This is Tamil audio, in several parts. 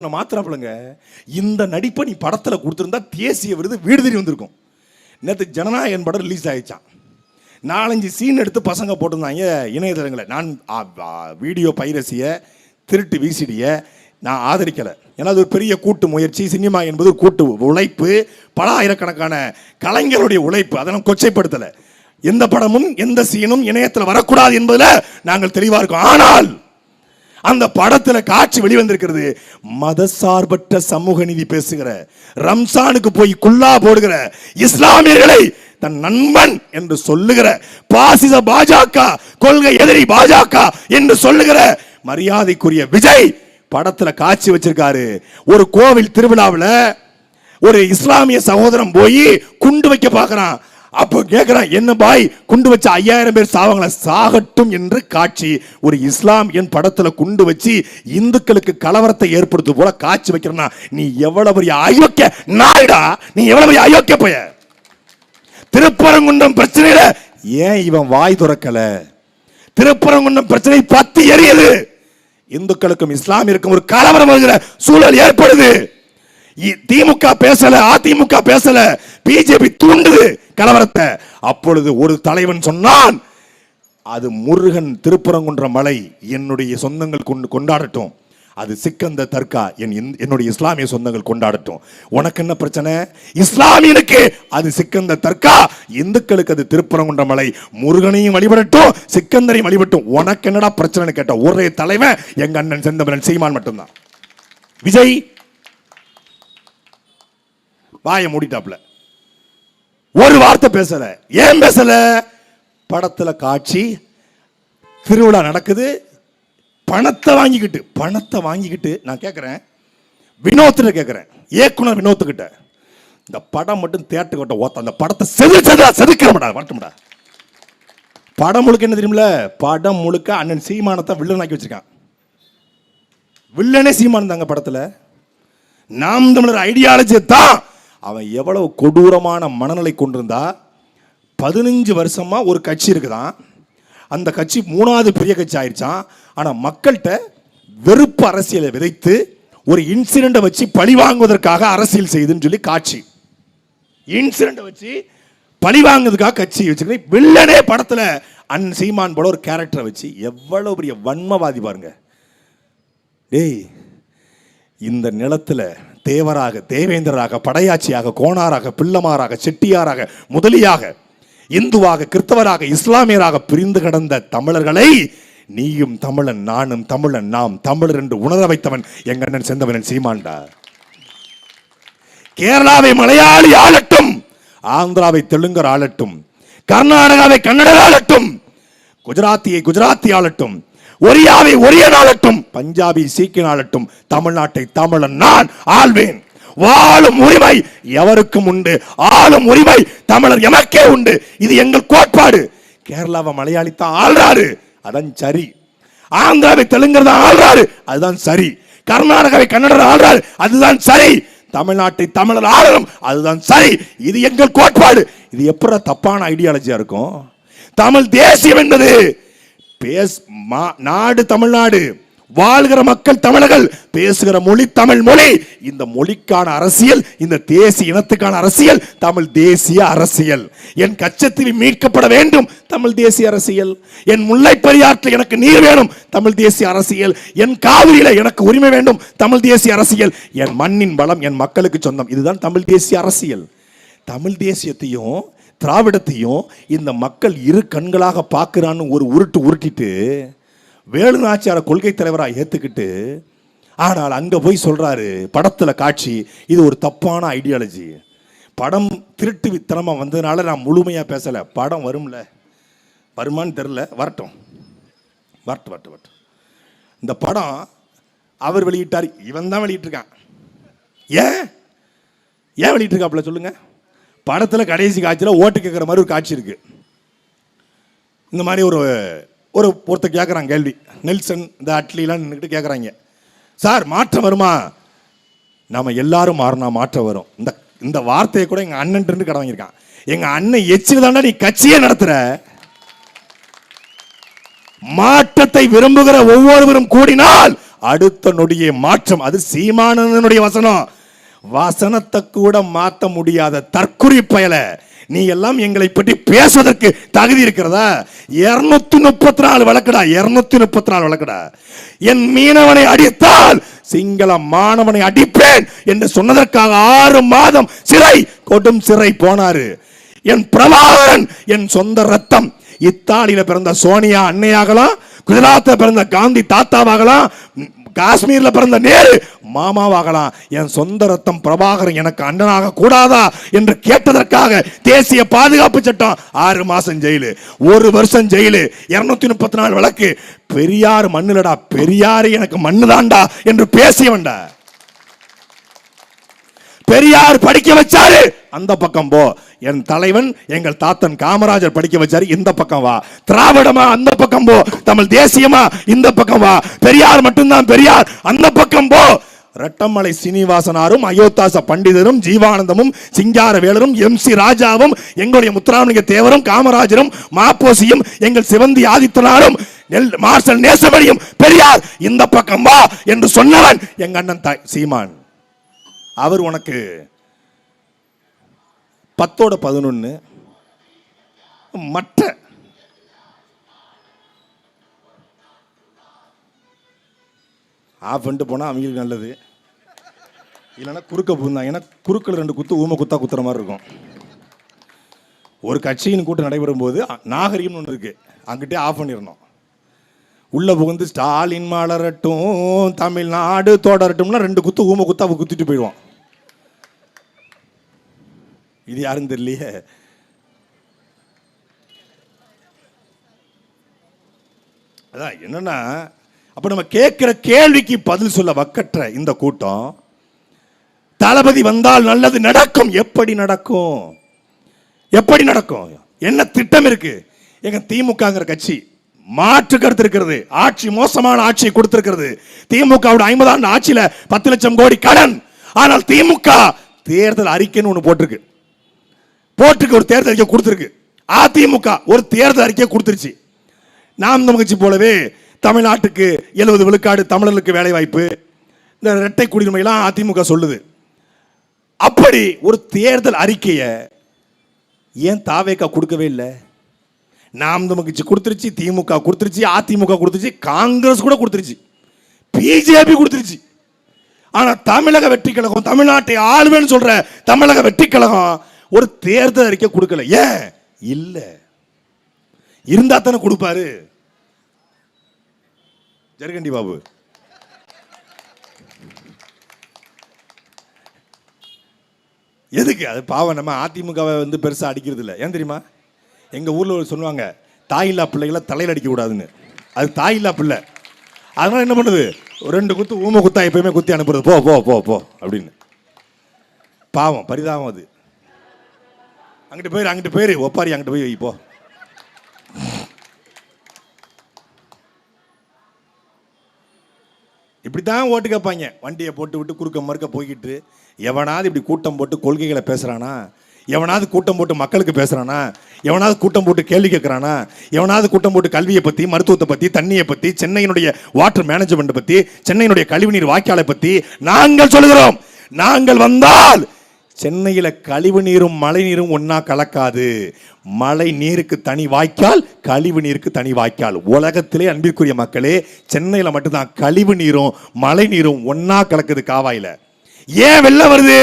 மாத்திராப்பலங்க இந்த நடிப்பை நீ படத்துல கொடுத்திருந்தா தேசிய விருது வீடு தேடி வந்திருக்கும். நேற்று ஜனநாயகன் படம் ரிலீஸ் ஆயிடுச்சான். 4-5 சீன் எடுத்து பசங்க போட்டிருந்தாங்க இணையதளங்களை. நான் வீடியோ பைரசியை திருட்டு விசிடியை நான் ஆதரிக்கலை. ஏன்னா அது ஒரு பெரிய கூட்டு முயற்சி. சினிமா என்பது கூட்டு உழைப்பு, பல ஆயிரக்கணக்கான கலைஞருடைய உழைப்பு. அதை நான் கொச்சைப்படுத்தலை. எந்த படமும் எந்த சீனும் இணையத்தில் வரக்கூடாது என்பதில் நாங்கள் தெளிவாக இருக்கோம். ஆனால் அந்த படத்துல காட்சி வெளிவந்திருக்கிறது. மதசார்பற்ற சமூக நீதி பேசுகிற, ரம்சானுக்கு போய் குல்லா போடுகிற, இஸ்லாமியர்களை தன் நண்பன் என்று சொல்லுகிற, பாசிச பாஜக கொள்கை எதிரி பாஜக என்று சொல்லுகிற மரியாதைக்குரிய விஜய் படத்துல காட்சி வச்சிருக்காரு. ஒரு கோவில் திருவிழாவில் ஒரு இஸ்லாமிய சகோதரன் போய் குண்டு வைக்க பார்க்கிறான். அப்போ கேட்கிறான், என்ன பாய் குண்டு வச்ச 5000 பேர் சாவாங்களா? சாகட்டும் என்று காட்சி. ஒரு இஸ்லாமியன் படத்துல குண்டு வச்சு இந்துக்களுக்கு கலவரத்தை ஏற்படுத்து போல காட்சி வைக்கிறனா, நீ எவ்வளவு பெரிய அயோக்கிய நாயுடா, நீ எவ்வளவு பெரிய அயோக்கிய பைய. திருப்பரங்குன்றம் பிரச்சனையில ஏன் இவன் வாய் துறக்கல? திருப்பரங்குன்றம் பிரச்சனை பத்தி எரியுது. இந்துக்களுக்கும் இஸ்லாமியருக்கும் ஒரு கலவரம் வருகிற சூழல் ஏற்படுது. திமுக பேசல, அதிமுக பேசல, பிஜேபி தூண்டுது கலவரத்தை. அப்பொழுது ஒரு தலைவன் சொன்னான், அது முருகன் திருப்பரங்குன்ற மலை என்னுடைய சொந்தங்கள் கொண்டாடட்டும், அது சிக்கந்த தர்கா என்னுடைய இஸ்லாமிய சொந்தங்கள் கொண்டாடட்டும். உனக்கு என்ன பிரச்சனை? இஸ்லாமியனுக்கு அது சிக்கந்த தர்கா, இந்துக்களுக்கு அது திருப்பரங்குன்ற மலை. முருகனையும் வழிபடட்டும், சிக்கந்தரையும் வழிபட்டும். உனக்கு என்னடா பிரச்சனை கேட்ட ஒரே தலைவன் எங்க அண்ணன் செந்தமிழன் சீமான் மட்டும்தான். விஜய் வாயை மூடிட்டாப்ல, ஒரு வார்த்தை பேசல. ஏன் பேசல? படத்துல காட்சி, திருவிழா நடக்குது, பணத்தை வாங்கிக்கிட்டு நான் கேட்கிறேன், வினோத்ல கேட்கிறேன், இயக்குனர் வினோத்துக்கிட்ட, இந்த படம் மட்டும் தியேட்டருக்கு விட்ட ஓத்த, அந்த படத்தை செதுக்கிறோம்டா வரட்டும்டா. படம் முழுக்க என்ன தெரியுமில்ல? படம் முழுக்க அண்ணன் சீமானத்தை வில்லன் ஆக்கி வச்சிருக்கான். வில்லனே சீமான் தாங்க படத்துல. நாம் தமிழர் ஐடியாலஜி தான். அவன் எவ்வளவு கொடூரமான மனநிலை கொண்டிருந்தா, 15 வருஷமா ஒரு கட்சி இருக்குதான், அந்த கட்சி 3வது பெரிய கட்சி ஆயிடுச்சான். ஆனா மக்கள்கிட்ட வெறுப்பு அரசியலை விதைத்து ஒரு இன்சிடென்ட் வச்சு பழி வாங்குவதற்காக அரசியல் செய்துன்னு சொல்லி காட்சி, இன்சிடென்ட் வச்சு பழி வாங்குவதற்காக கட்சி வச்சுக்கிறேன். வில்லனே படத்துல அண்ணன் சீமான் போல ஒரு கேரக்டரை வச்சு எவ்வளவு பெரிய வன்மவாதி பாருங்க. டேய், இந்த நிலத்துல தேவராக, தேவேந்திரராக, படையாட்சியாக, கோணாராக, பிள்ளமாராக, செட்டியாராக, முதலியாக, இந்துவாக, கிறிஸ்தவராக, இஸ்லாமியராக பிரிந்து கிடந்த தமிழர்களை நீயும் தமிழன், நானும் தமிழன், நாம் தமிழர் என்று உணர வைத்தவன் எங்க அண்ணன் செந்தமிழன் சீமான்டா. கேரளாவை மலையாளி ஆளட்டும், ஆந்திராவை தெலுங்கர் ஆளட்டும், கர்நாடகாவை கன்னடர் ஆளட்டும், குஜராத்தியை குஜராத்தி ஆளட்டும், ஒரியாவை ஒரியன் ஆளட்டும், பஞ்சாபி சீக்கியன் ஆளட்டும், தமிழ்நாட்டை தமிழன் நான் ஆள்வேன். வாழும் உரிமை எவருக்கும் உண்டு, ஆளும் உரிமை தமிழர் எமக்கே உண்டு. இது எங்கள் கோட்பாடு. கேரளாவை மலையாளி தான் ஆள்றாரு, அதான் சரி. ஆந்திராவை தெலுங்கர் தான் ஆள்றாரு, அதுதான் சரி. கர்நாடகாவை கன்னடர் ஆள்றாரு, அதுதான் சரி. தமிழ்நாட்டை தமிழர் ஆளணும், அதுதான் சரி. இது எங்கள் கோட்பாடு. இது எப்படி தப்பான ஐடியாலஜியா இருக்கும்? தமிழ் தேசியம் என்பது நாடு தமிழ்நாடு, வாழ்கிற மக்கள் தமிழர்கள், பேசுகிற மொழி தமிழ் மொழி. இந்த மொழிக்கான அரசியல், இந்த தேசிய இனத்துக்கான அரசியல் தமிழ் தேசிய அரசியல். என் கச்சத்தீவு மீட்கப்பட வேண்டும், தமிழ் தேசிய அரசியல். என் முல்லை பெரியாற்றில் எனக்கு நீர் வேணும், தமிழ் தேசிய அரசியல். என் காவிரியில எனக்கு உரிமை வேண்டும், தமிழ் தேசிய அரசியல். என் மண்ணின் வளம் என் மக்களுக்கு சொந்தம், இதுதான் தமிழ் தேசிய அரசியல். தமிழ் தேசியத்தையும் திராவிடத்தையும் இந்த மக்கள் இரு கண்களாக பார்க்கிறான்னு ஒரு உருட்டிட்டு வேலு நாச்சியார கொள்கை தலைவராக ஏத்துக்கிட்டு, ஆனால் அங்க போய் சொல்றாரு படத்துல காட்சி, இது ஒரு தப்பான ஐடியாலஜி. படம் திருட்டு வித்தனமா வந்ததுனால நான் முழுமையா பேசல. படம் வருமான்னு தெரியல, வரட்டும். இந்த படம் அவர் வெளியிட்டார், இவன் தான் வெளியிட்டிருக்கான். ஏன் வெளியிட்டிருக்காப்புல சொல்லுங்க? படத்துல கடைசி காட்சியில ஓட்டு கேட்கிற மாதிரி ஒரு காட்சி இருக்கு. இந்த மாதிரி ஒருத்தர் கேட்குறாங்க கேள்வி, நெல்சன் இந்த அட்லிலாம் நின்றுக்கிட்டு கேட்குறாங்க, சார் மாற்றம் வருமா? நம்ம எல்லாரும் மாறினா மாற்றம் வரும். இந்த வார்த்தையை கூட எங்கள் அண்ணன் கடை வாங்கியிருக்கான். எங்கள் அண்ணன் எச்சில் தாண்டா நீ கட்சியே நடத்துற. மாற்றத்தை விரும்புகிற ஒவ்வொருவரும் கூடினால் அடுத்த நொடியே மாற்றம். அது சீமானனுடைய வசனம். வசனத்தை கூட மாற்ற முடியாத தற்குறி பயல, நீ எல்லாம் எங்களை பற்றி பேசுவதற்கு தகுதி இருக்கிறதா? 234 வழக்குடா, 234 வழக்குடா. என் மீனவனை அடித்தால் சிங்கள மாணவனை அடிப்பேன் என்று சொன்னதற்காக 6 மாதம் சிறை, கொடும் சிறை போனாரு. என் பிரபாகரன் என் சொந்த ரத்தம். இத்தாலியில பிறந்த சோனியா அன்னையாகலாம், குஜராத்ல பிறந்த காந்தி தாத்தாவாகலாம், காஷ்மீர்ல பிறந்த நேரு மாமாவாகலாம். என் சொந்த ரத்தம் பிரபாகரன் எனக்கு அண்ணனாக கூடாதா என்று கேட்டதற்காக தேசிய பாதுகாப்பு சட்டம் 6 மாசம் ஜெயிலு, 1 வருஷம் ஜெயிலு, 234 வழக்கு. பெரியார் மண்ணுலடா, பெரியார் எனக்கு மண்ணுதான்டா என்று பேசியவன்டா. பெரியார் படிக்க வச்சாரு, அந்த பக்கம் போ. என் தலைவன் எங்கள் தாத்தன் காமராஜர் படிக்க வச்சாரு, இந்த பக்கம் வா. திராவிடமா, அந்த பக்கம் போ. தமிழ் தேசியமா, இந்த பக்கம் வா. பெரியார் மட்டும்தான் பெரியார், அந்த பக்கம் போ. ரெட்டமலை சீனிவாசனாரும், அயோத்தாச பண்டிதரும், ஜீவானந்தமும், சிங்கார வேலரும், MC ராஜாவும், எங்களுடைய முத்துராமலிங்க தேவரும், காமராஜரும், மாப்போசியும், எங்கள் சிவந்தி ஆதித்தனாரும், மார்ஷல் நேசமணியும் பெரியார் இந்த பக்கம் வா என்று சொன்னவன் எங்க அண்ணன் சீமான். அவர் உனக்கு 10/11 மற்ற ஆஃப் பண்ணிட்டு போனால் அவங்களுக்கு நல்லது, இல்லைன்னா குறுக்க போயிருந்தாங்க. ஏன்னா குறுக்கில் 2 குத்து ஊமை குத்தா குத்துற மாதிரி இருக்கும். ஒரு கட்சியின் கூட்டம் நடைபெறும் போது நாகரிகம்னு ஒன்று இருக்கு, அங்கிட்டே ஆஃப் பண்ணிடணும். உள்ள புகுந்து ஸ்டாலின் மலரட்டும் தமிழ்நாடு தொடரட்டும்னா 2 குத்து ஊமை குத்தா குத்திட்டு போயிடுவான். இது யாரும் தெரியலையே. அதான் என்னன்னா, அப்ப நம்ம கேட்கிற கேள்விக்கு பதில் சொல்ல வக்கற்ற இந்த கூட்டம், தளபதி வந்தால் நல்லது நடக்கும். எப்படி நடக்கும்? எப்படி நடக்கும்? என்ன திட்டம் இருக்கு? எங்க திமுகங்கிற கட்சி மாற்று கருத்து இருக்கிறது. ஆட்சி மோசமான ஆட்சியை கொடுத்திருக்கிறது. திமுகவோட 50 ஆண்டு ஆட்சியில 10 லட்சம் கோடி கடன். ஆனால் திமுக தேர்தல் அறிக்கைன்னு ஒன்று போட்டிருக்கு, ஒரு தேர்தல் அறிக்கை கொடுத்திருக்கு. அதிமுக ஒரு தேர்தல் அறிக்கை கொடுத்துருச்சு. நாம் தமிழ் கட்சி போலவே தமிழ்நாட்டுக்கு 70 விழுக்காடு தமிழர்களுக்கு வேலை வாய்ப்பு, இந்த இரட்டை குடியுரிமையெல்லாம் அதிமுக சொல்லுது. அப்படி ஒரு தேர்தல் அறிக்கையை ஏன் தாவேகா கொடுக்கவே இல்லை? நாம் தமிழ் கட்சி கொடுத்துருச்சு, திமுக கொடுத்துருச்சு, அதிமுக கொடுத்துருச்சு, காங்கிரஸ் கூட கொடுத்துருச்சு, பிஜேபி கொடுத்துருச்சு. ஆனா தமிழக வெற்றி கழகம், தமிழ்நாட்டை ஆளுவேன்னு சொல்ற தமிழக வெற்றி கழகம் ஒரு தேர்தல் அறிக்கை கொடுக்கல. ஏன் இல்ல? இருந்தா தானே கொடுப்பாரு ஜெர்கண்டி பாபு. எதுக்கு அது? பாவம், நம்ம அதிமுகவை வந்து பெருசா அடிக்கிறது இல்லை. ஏன் தெரியுமா? எங்க ஊர்ல சொல்லுவாங்க, தாயில்லா பிள்ளைகளை தலையில் அடிக்க கூடாதுன்னு. அது தாயில்லா பிள்ளை. அதனால என்ன பண்ணுது, 2 குத்து ஊமை குத்தா எப்பயுமே குத்தி அனுப்புறது, போ போ போ போ அப்படின்னு. பாவம், பரிதாபம். அது அங்கிட்டு போயிரு ஒப்பாரி, அங்கிட்டு போய் வை போ. இப்படித்தான் ஓட்டு கேட்பாங்க. வண்டியை போட்டு விட்டு குறுக்க மறுக்க போய்கிட்டு, எவனாவது இப்படி கூட்டம் போட்டு கொள்கைகளை பேசுறானா, எவனாவது கூட்டம் போட்டு மக்களுக்கு பேசுறானா, எவனாவது கூட்டம் போட்டு கேள்வி கேட்கறானா, எவனாவது கூட்டம் போட்டு கல்வியை பத்தி, மருத்துவத்தை பத்தி, தண்ணியை பத்தி, சென்னையினுடைய வாட்டர் மேனேஜ்மெண்ட் பத்தி, சென்னையினுடைய கழிவுநீர் வாய்க்காலை பத்தி நாங்கள் சொல்கிறோம். நாங்கள் வந்தால் சென்னையில கழிவு நீரும் மழை நீரும் ஒன்னா கலக்காது. மழை நீருக்கு தனி வாய்க்கால், கழிவு நீருக்கு தனி வாய்க்கால். உலகத்திலே அன்பிற்குரிய மக்களே, சென்னையில மட்டும்தான் கழிவு நீரும் மழை நீரும் ஒன்னா கலக்குது காவாயில. ஏன் வெள்ளம் வருது?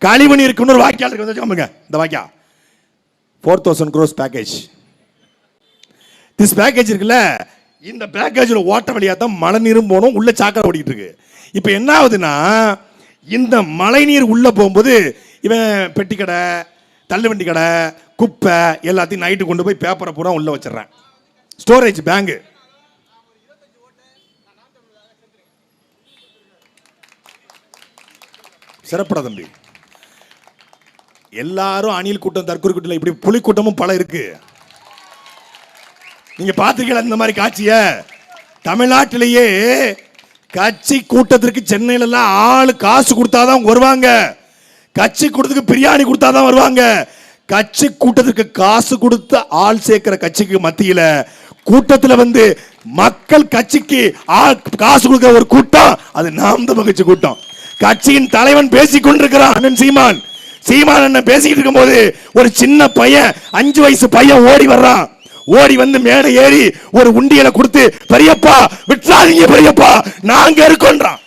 கழிவு நீருக்கு இன்னொரு வாய்க்கால் இருக்கு. இந்த வாய்க்கால் 4000 crores பேக்கேஜ். திஸ் பேக்கேஜ் இருக்குல்ல, இந்த பேக்கேஜ்ல ஓட்ட வழியா தான் மழை நீரும் போகணும், உள்ள சாக்கடை ஓடிட்டு இருக்கு. இப்ப என்ன ஆகுதுன்னா, இந்த மழை நீர் உள்ள போகும்போது இவன் பெட்டி கடை, தள்ளுவண்டி கடை, குப்பை எல்லாத்தையும் நைட்டு கொண்டு போய் பேப்பரை பூரா உள்ள வச்சிடறேன். Storage bank. சிறப்பட தம்பி. எல்லாரும் அணில் கூட்டம், தற்கொலை கூட்டம், இப்படி புலி கூட்டமும் பல இருக்கு. நீங்க பாத்திருக்கீங்களா இந்த மாதிரி காட்சிய? தமிழ்நாட்டிலேயே கட்சி கூட்டத்திற்கு சென்னையில எல்லாம் ஆளு காசு கொடுத்தாதான் வருவாங்க. கட்சி கூட்டத்துக்கு பிரியாணி கொடுத்தாதான் வருவாங்க. கட்சி கூட்டத்திற்கு காசு கொடுத்து ஆள் சேர்க்கிற கட்சிக்கு மத்தியில கூட்டத்தில் வந்து மக்கள் கட்சிக்கு காசு கொடுக்கிற ஒரு கூட்டம், அது நாம் தமிழர் கட்சி கூட்டம். கட்சியின் தலைவன் பேசிக் கொண்டிருக்கிறான். அண்ணன் சீமான் அண்ணன் பேசிக்கிட்டு இருக்கும் போது ஒரு சின்ன பையன், 5 வயசு பையன் ஓடி வர்றான். ஓடி வந்து மேடை ஏறி ஒரு உண்டியலை கொடுத்து, பெரியப்பா விட்டுறாதீங்க பெரியப்பா, நாங்க இருக்கோன்றான்.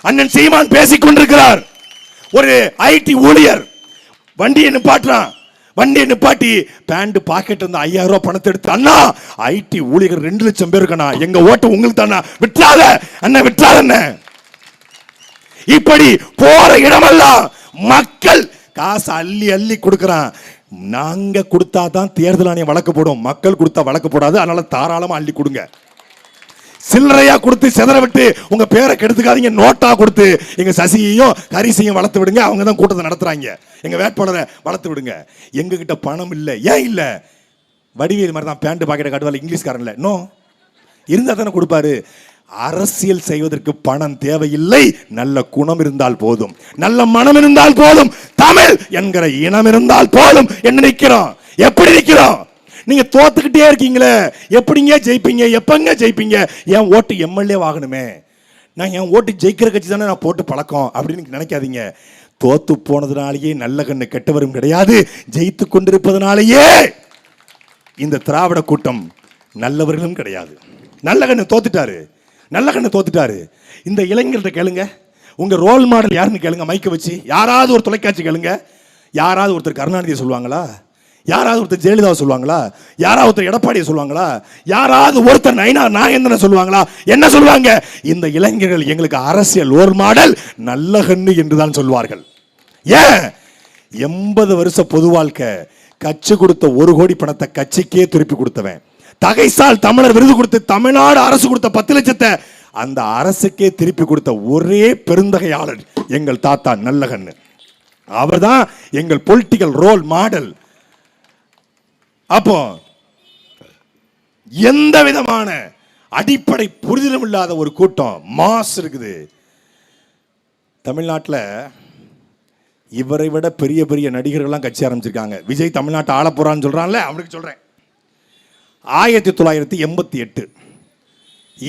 அண்ணன் சீமான் பேசிக் கொண்டிருக்கிறார். ஒரு ஐடி ஊழியர் வண்டியை நிப்பாட்டுறான். வண்டியை நிப்பாட்டி பேண்ட் பாக்கெட் இருந்து 5000 ரூபாய் பணத்தை எடுத்து, அண்ணா ஐடி ஊழியர் 2 லட்சம் பேர் இருக்கண்ணா, எங்க ஓட்டு உங்களுக்கு தானா, விட்டுறாத அண்ணன் விட்டுறாத அண்ணன். இப்படி போற இடமெல்லாம் மக்கள் காசு அள்ளி அள்ளி கொடுக்கறான். நாங்க கொடுத்தா தான் தேர்தல் ஆணையம் வழக்கு போடும், மக்கள் கொடுத்தா வழக்கு போடாது. அதனால தாராளமா அள்ளி கொடுங்க. சில்லறையா கொடுத்து செதற விட்டு உங்க பேரை கெடுத்துக்காதீங்க. நோட்டா கொடுத்து எங்க சசியையும் ஹரிசையும் வளர்த்து விடுங்க. அவங்க தான் கூட்டத்தை நடத்துறாங்க. எங்க வேட்பாளரை வளர்த்து விடுங்க. எங்க கிட்ட பணம் இல்லை. ஏன் இல்ல? வடிவேல் மாதிரி தான் பேண்ட் பாக்கெட்டை காட்டுவாள் இங்கிலீஷ்காரன் இல்ல. நோ, இருந்தா தானே கொடுப்பாரு. அரசியல் செய்வதற்கு பணம் தேவையில்லை, நல்ல குணம் இருந்தால் போதும், நல்ல மனம் இருந்தால் போதும், தமிழ் என்கிற இனம் இருந்தால் போதும். என்ன நிக்கிறோம்? எப்படி நிக்கிறோம்? நீங்க தோத்துக்கிட்டே இருக்கீங்களே, எப்படிங்க ஜெயிப்பீங்க? எப்பங்க ஜெயிப்பீங்க? என் ஓட்டு எம்எல்ஏ ஆகணுமே, நான் என் ஓட்டு ஜெயிக்கிற கட்சி தானே நான் போட்டு பழக்கம் அப்படின்னு நினைக்காதீங்க. தோத்து போனதுனாலேயே நல்ல கண்ணு கெட்டவரும் கிடையாது, ஜெயித்து கொண்டிருப்பதனாலேயே இந்த திராவிட கூட்டம் நல்லவர்களும் கிடையாது. நல்ல கண்ணு தோத்துட்டாரு, நல்ல கண்ணு தோத்துட்டாரு. இந்த இளைஞர்கிட்ட கேளுங்க, உங்க ரோல் மாடல் யாருன்னு கேளுங்க. மைக்க வச்சு யாராவது ஒரு தொலைக்காட்சி கேளுங்க. யாராவது ஒருத்தர் கருணாநிதியை சொல்லுவாங்களா? யாராவது ஒருத்தர் ஜெயலலிதா சொல்லுவாங்களா? யாராவது ஒருத்தர் எடப்பாடியை சொல்லுவாங்களா? யாராவது ஒருத்தர் நைனா நாகேந்திரனை சொல்லுவாங்களா? என்ன சொல்லுவாங்க? இந்த இளைஞர்கள் எங்களுக்கு அரசியல் ரோல் மாடல் நல்ல கண்ணு என்றுதான் சொல்வார்கள். ஏன்? 80 வருஷ பொது வாழ்க்கை, கட்சி கொடுத்த 1 கோடி பணத்தை கட்சிக்கே திருப்பி கொடுத்தவன், தகைசால் தமிழர் விருது கொடுத்து தமிழ்நாடு அரசு கொடுத்த 10 லட்சத்தை அந்த அரசுக்கே திருப்பி கொடுத்த ஒரே பெருந்தகையாளர் எங்கள் தாத்தா நல்லகண்ணு. அவர்தான் எங்கள் பொலிட்டிக்கல் ரோல் மாடல். அப்போ எந்த விதமான அடிப்படை புரிதலும் இல்லாத ஒரு கூட்டம் மாஸ் இருக்குது தமிழ்நாட்டில். இவரை விட பெரிய பெரிய நடிகர்கள்லாம் கட்சி ஆரம்பிச்சிருக்காங்க. விஜய் தமிழ்நாட்டை ஆள போறான்னு சொல்றான்ல, அவனுக்கு சொல்றேன். 1988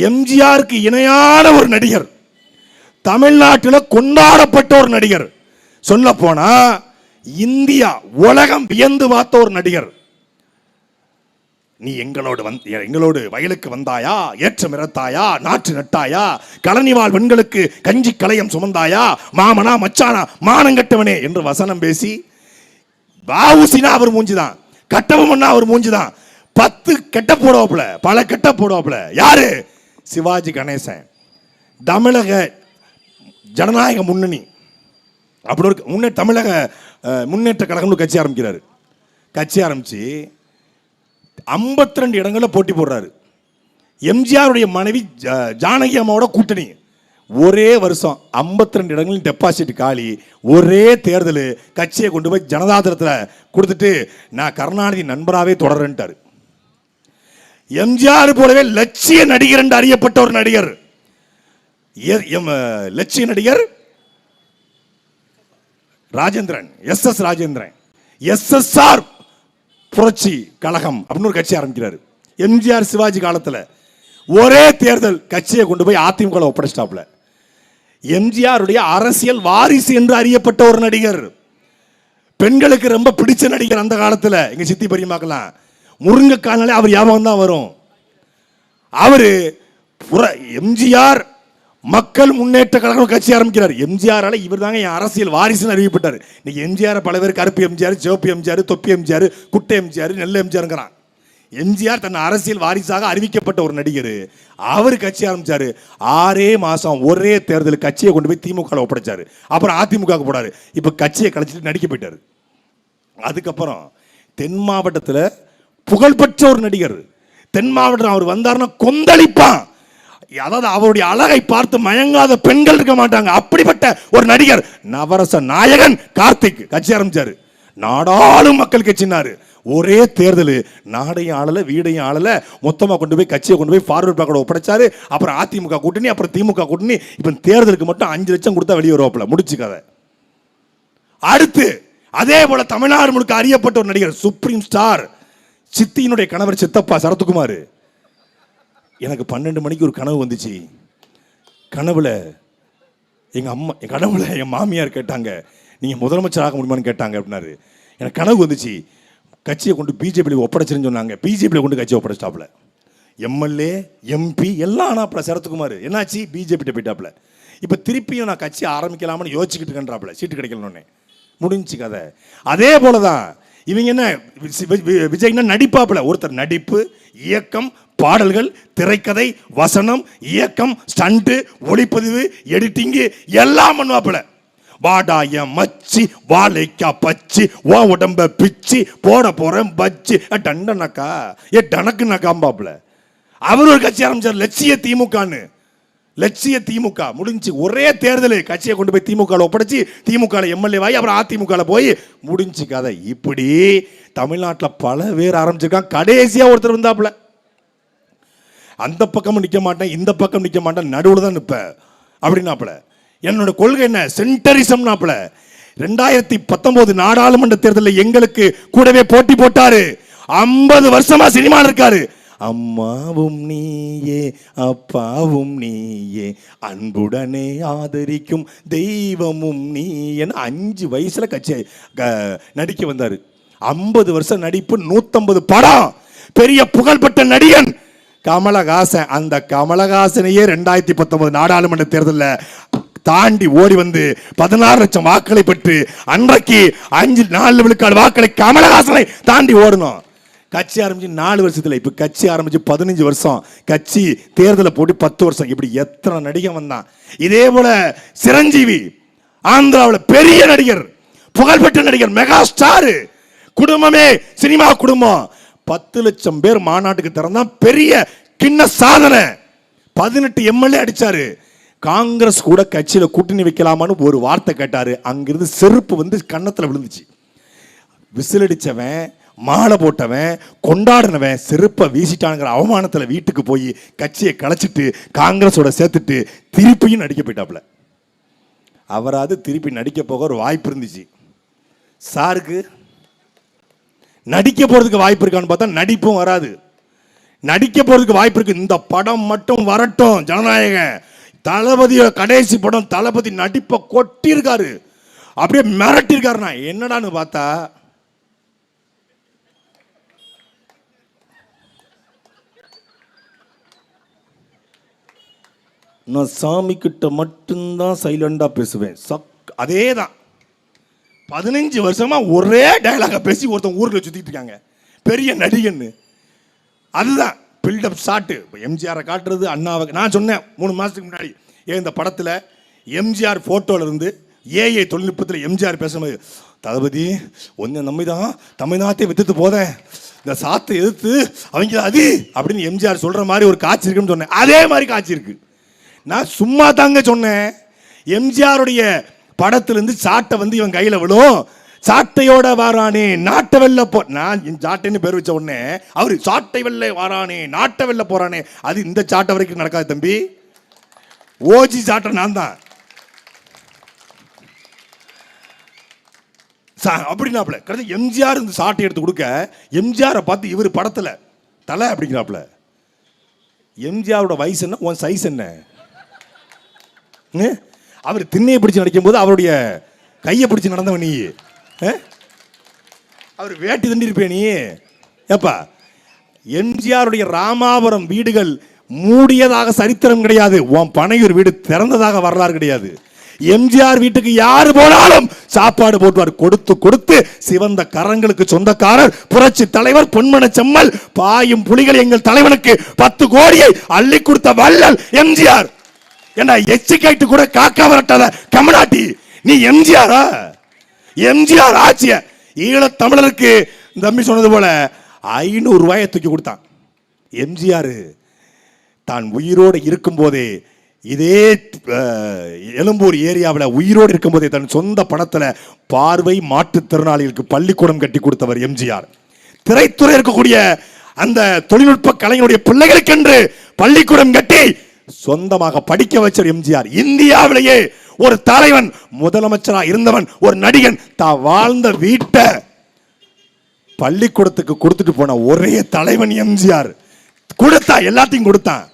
எம்ஜிஆருக்கு இணையான ஒரு நடிகர், தமிழ்நாட்டில் கொண்டாடப்பட்ட ஒரு நடிகர், சொல்ல போனா இந்தியா உலகம் வியந்து பார்த்த ஒரு நடிகர். நீ எங்களோடு வயலுக்கு வந்தாயா, ஏற்றம் இறத்தாயா, நாற்று நட்டாயா, கலனிவாழ் பெண்களுக்கு கஞ்சி கலையம் சுமந்தாயா, மாமனா மச்சானா மானங்கட்டவனே என்று வசனம் பேசி, வாவுசினா அவர் மூஞ்சிதான், கட்டபொம்மன்னா அவர் மூஞ்சிதான், 10 கெட்ட போடுவாப்புல, பல கெட்ட போடுவாப்புல. யாரு? சிவாஜி கணேசன். தமிழக ஜனநாயக முன்னணி அப்படி ஒரு தமிழக முன்னேற்ற கழகம்னு கட்சி ஆரம்பிக்கிறாரு. கட்சி ஆரம்பிச்சு 52 இடங்களில் போட்டி போடுறாரு. எம்ஜிஆருடைய மனைவி ஜானகி அம்மாவோட கூட்டணி. ஒரே வருஷம் 52 இடங்களில் டெபாசிட் காலி. ஒரே தேர்தல் கட்சியை கொண்டு போய் ஜனதாதளத்தில் கொடுத்துட்டு நான் கருணாநிதி நண்பராகவே தொடர்றேன்ட்டாரு. எம்ஜிஆர் போலவே லட்சிய நடிகர் என்று அறியப்பட்ட ஒரு நடிகர், லட்சிய நடிகர் ராஜேந்திரன், எஸ் ராஜேந்திரன், எஸ்எஸ்ஆர் புரட்சி கழகம் அப்படின்னு ஒரு கட்சி ஆரம்பிக்கிறாரு. எம்ஜிஆர் சிவாஜி காலத்தில் ஒரே தேர்தல் கட்சியை கொண்டு போய் அதிமுக ஒப்படைச்சிட்டாப்ல. எம்ஜிஆருடைய அரசியல் வாரிசு என்று அறியப்பட்ட ஒரு நடிகர், பெண்களுக்கு ரொம்ப பிடிச்ச நடிகர் அந்த காலத்தில். எங்க சித்தி பெரியமாக்கலாம் முருங்கைக்கானாலே அவர் ஞாபகம் தான் வரும். அவரு எம்ஜிஆர் மக்கள் முன்னேற்ற கழகம் கட்சி ஆரம்பிக்கிறார். எம்ஜிஆரால இவர் தாங்க என் அரசியல் வாரிசுன்னு அறிவிப்பட்டார். இன்னைக்கு எம்ஜிஆர் பல பேர் கருப்பு எம்ஜிஆர், சிவப்பு எம்ஜிஆர், தொப்பி எம்ஜிஆர், குட்டை எம்ஜிஆர், நெல்ல எம்ஜிஆருங்கிறான். எம்ஜிஆர் தன் அரசியல் வாரிசாக அறிவிக்கப்பட்ட ஒரு நடிகர். அவர் கட்சி ஆரம்பிச்சாரு. 6 மாசம் ஒரே தேர்தல் கட்சியை கொண்டு போய் திமுக ஒப்படைச்சாரு. அப்புறம் அதிமுக போனாரு. இப்ப கட்சியை கலைச்சிட்டு நடிக்க போயிட்டாரு. அதுக்கப்புறம் தென் மாவட்டத்தில் புகழ்பெற்ற ஒரு நடிகர். தென் மாவட்டம் அவர் வந்தாருன்னா கொந்தளிப்பான். அதாவது அவருடைய அழகை பார்த்து மயங்காத பெண்கள் இருக்க மாட்டாங்க. அப்படிப்பட்ட ஒரு நடிகர் நவரச நாயகன் கார்த்திக் கட்சி ஆரம்பிச்சாரு. நாடாளும் மக்கள் கட்சினாரு. ஒரே தேர்தல் நாடையும் ஆளல, வீடையும் ஆளல, மொத்தமா கொண்டு போய் கட்சியை கொண்டு போய் ஃபார்வர்ட் பிளாக்கோட ஒப்படைச்சாரு. அப்புறம் அதிமுக கூட்டணி, அப்புறம் திமுக கூட்டணி. இப்ப தேர்தலுக்கு மட்டும் 5 லட்சம் கொடுத்தா வெளியே வருவாப்புல, முடிச்சுக்காத. அடுத்து அதே போல தமிழ்நாடு முழுக்க அறியப்பட்ட ஒரு நடிகர், சுப்ரீம் ஸ்டார், சித்தியினுடைய கணவர் சித்தப்பா சரத்குமார். எனக்கு 12 மணிக்கு ஒரு கனவு வந்துச்சு. கனவுல என் மாமியார் கேட்டாங்க, நீங்கள் முதலமைச்சர் ஆக முடியுமான்னு கேட்டாங்க அப்படின்னாரு. எனக்கு கனவு வந்துச்சு, கட்சியை கொண்டு பிஜேபியில் ஒப்படைச்சிருன்னு சொன்னாங்க. பிஜேபியில் கொண்டு கட்சியை ஒப்படைச்சிட்டாப்புல. எம்எல்ஏ எம்பி எல்லாம் ஆனாப்புல. சரத்குமார் என்னாச்சு, பிஜேபிட்ட போயிட்டாப்புல. இப்போ திருப்பியும் நான் கட்சி ஆரம்பிக்கலாம்னு யோசிச்சுக்கிட்டு இருக்கேன்றாப்புல, சீட்டு கிடைக்கலன்னு. முடிஞ்சு கதை. அதே போல தான் இவங்க என்ன, விஜய்னா நடிப்பாப்புல. ஒருத்தர் நடிப்பு, இயக்கம், பாடல்கள், திரைக்கதை, வசனம், இயக்கம், ஸ்டண்ட், ஒளிப்பதிவு, எடிட்டிங்கு எல்லாம் பண்ணுவாப்புல. வாடா என் மச்சி வாழைக்கா பச்சி ஓ உடம்ப பிச்சு போட போறேன் பச்சி டண்டனக்கா டனக்கு நக்காம்பாப்புல. அவர் ஒரு கட்சி ஆரம்பிச்சார், லட்சிய திமுகன்னு. லட்சிய திமுக முடிஞ்சு ஒரே தேர்தல், கட்சியை கொண்டு போய் திமுக ஒப்படைச்சு திமுக எம்எல்ஏ வாங்கி அப்புறம் அதிமுக போய் முடிஞ்சு கதை. இப்படி தமிழ்நாட்டில் பல பேர் ஆரம்பிச்சிருக்காங்க. கடைசியா ஒருத்தர் வந்தாப்புல, அந்த பக்கமும் நிற்க மாட்டேன் இந்த பக்கம் நிற்க மாட்டேன் நடுவில் தான் நிற்பேன் அப்படின்னாப்புல. என்னோட கொள்கை என்ன, சென்டரிசம்னாப்புல. 2019 நாடாளுமன்ற தேர்தலில் எங்களுக்கு கூடவே போட்டி போட்டாரு. 50 வருஷமா சினிமாவில் இருக்காரு. அம்மாவும் நீயே அப்பாவும் நீயே அன்புடனே ஆதரிக்கும் தெய்வமும் நீ என 5 வயசுல கட்சி நடிக்க வந்தாரு. 50 வருஷம் நடிப்பு, 150 படம், பெரிய புகழ்பெற்ற நடிகன் கமலஹாசன். அந்த கமலஹாசனையே 2019 நாடாளுமன்ற தேர்தலில் தாண்டி ஓடி வந்து 16 லட்சம் வாக்களை பெற்று அன்றைக்கு 4 விழுக்காடு வாக்களை கமலஹாசனை தாண்டி ஓடணும். கட்சி ஆரம்பிச்சு 4 வருஷத்துல, இப்ப கட்சி ஆரம்பிச்சு 15 வருஷம், கட்சி தேர்தலை போட்டு 10 வருஷம். இப்படி எத்தனை நடிகன் வந்தான். இதே போல சிரஞ்சீவி ஆந்திராவில் பெரிய நடிகர், புகழ்பெற்ற நடிகர், மெகா ஸ்டார், குடும்பமே சினிமா குடும்பம். 10 லட்சம் பேர் மாநாட்டுக்கு திறந்தா பெரிய கிண்ண சாதனை. 18 எம்எல்ஏ அடிச்சாரு. காங்கிரஸ் கூட கட்சியில கூட்டணி வைக்கலாமான்னு ஒரு வார்த்தை கேட்டாரு. அங்கிருந்து செருப்பு வந்து கன்னத்துல விழுந்துச்சு. விசில் அடிச்சவன், மாலை போட்டவன், கொண்டாடினவன் செருப்பை வீசிட்டாங்கிற அவமானத்தில் வீட்டுக்கு போய் கட்சியை கலைச்சிட்டு காங்கிரஸோட சேர்த்துட்டு திருப்பியும் நடிக்க போயிட்டாப்புல. அவராது திருப்பி நடிக்க போக ஒரு வாய்ப்பு இருந்துச்சு. சாருக்கு நடிக்க போறதுக்கு வாய்ப்பு இருக்கான்னு பார்த்தா நடிப்பும் வராது. நடிக்க போறதுக்கு வாய்ப்பு இருக்கு, இந்த படம் மட்டும் வரட்டும். ஜனநாயகன் தளபதியோட கடைசி படம், தளபதி நடிப்பை கொட்டியிருக்காரு, அப்படியே மிரட்டிருக்காருனா என்னடான்னு பார்த்தா நான் சாமி கிட்ட மட்டும்தான் சைலண்டா பேசுவேன். அதே தான் 15 வருஷமா ஒரே டயலாக பேசி ஒருத்தன் ஊருக்கு சுத்திட்டு இருக்காங்க, பெரிய நடிகன்னு. அதுதான் பில்டப் ஷாட்டு. எம்ஜிஆரை காட்டுறது, அண்ணாவை. நான் சொன்னேன் 3 மாதத்துக்கு முன்னாடி, இந்த படத்தில் எம்ஜிஆர் ஃபோட்டோவில் இருந்து ஏஐ தொழில்நுட்பத்தில் எம்ஜிஆர் பேசும்போது, தளபதி ஒன்று நம்பி தான் தமிழ்நாட்டை வித்துட்டு போதேன், இந்த சாத்தை எதிர்த்து அவங்க அது அப்படின்னு எம்ஜிஆர் சொல்கிற மாதிரி ஒரு காட்சி இருக்குன்னு சொன்னேன். அதே மாதிரி காட்சி இருக்கு. நான் சும்மா தாங்க சொன்னேன். எம்ஜிஆருடைய படத்திலிருந்து சாட்டை வந்து இவன் கையில் விழும், சாட்டையோட வாரானே நாட்டை வெல்ல நான் சாட்டைன்னு பேர் வச்ச உடனே அவரு சாட்டை வெல்ல வாரானே நாட்டை வெல்ல போறானே. அது இந்த சாட்டை வரைக்கும் நடக்காது தம்பி. ஓஜி சாட்டை நான் தான் அப்படின்னாப்ல. கடைசி எம்ஜிஆர் இந்த சாட்டை எடுத்து கொடுக்க எம்ஜிஆரை பார்த்து இவர் படத்துல தலை அப்படிங்கிறாப்ல. எம்ஜிஆரோட வயசு என்ன, உன் சைஸ் என்ன? அவர் திண்ணையை பிடிச்சு நடிக்கும் போது அவருடைய கையை பிடிச்சு நடந்தவன் நீ. அவர் வேட்டி தண்டிருப்பே நீ. ஏப்பா, எம்ஜிஆருடைய ராமாபுரம் வீடுகள் மூடியதாக சரித்திரம் கிடையாது. உன் பனையூர் வீடு திறந்ததாக வரலாறு கிடையாது. எம்ஜிஆர் வீட்டுக்கு யாரு போனாலும் சாப்பாடு போட்டுவார். கொடுத்து கொடுத்து சிவந்த கரங்களுக்கு சொந்தக்காரர் புரட்சி தலைவர் பொன்மன செம்மல். பாயும் புலிகள் எங்கள் தலைவனுக்கு 10 கோடியை அள்ளி கொடுத்த வள்ளல் எம்ஜிஆர். என்ன எச்சிக்கைட்டு கூட காக்கா வரட்டாத கமலாட்டி நீ எம்ஜிஆரா? எம்ஜிஆர் ஆட்சிய ஈழத் தமிழருக்கு தம்பி சொன்னது போல 500 ரூபாயை தூக்கி கொடுத்தான். எம்ஜிஆர் தான் உயிரோடு இருக்கும் போதே இதே எழும்பூர் ஏரியாவில் உயிரோடு இருக்கும் போதே தன் சொந்த பணத்தில் பார்வை மாற்றுத்திறனாளிகளுக்கு பள்ளிக்கூடம் கட்டி கொடுத்தவர் எம்ஜிஆர். திரைத்துறை இருக்கக்கூடிய அந்த தொழில்நுட்ப கலைஞருடைய பிள்ளைகளுக்கென்று பள்ளிக்கூடம் கட்டி சொந்தமாக படிக்க வச்சவர் எம்ஜிஆர். இந்தியாவிலேயே ஒரு தலைவன், முதலமைச்சராக இருந்தவன், ஒரு நடிகன் தான் வாழ்ந்த வீட்டை பள்ளிக்கூடத்துக்கு கொடுத்துட்டு போன ஒரே தலைவன் எம்ஜிஆர். கொடுத்தா எல்லாத்தையும் கொடுத்தான்.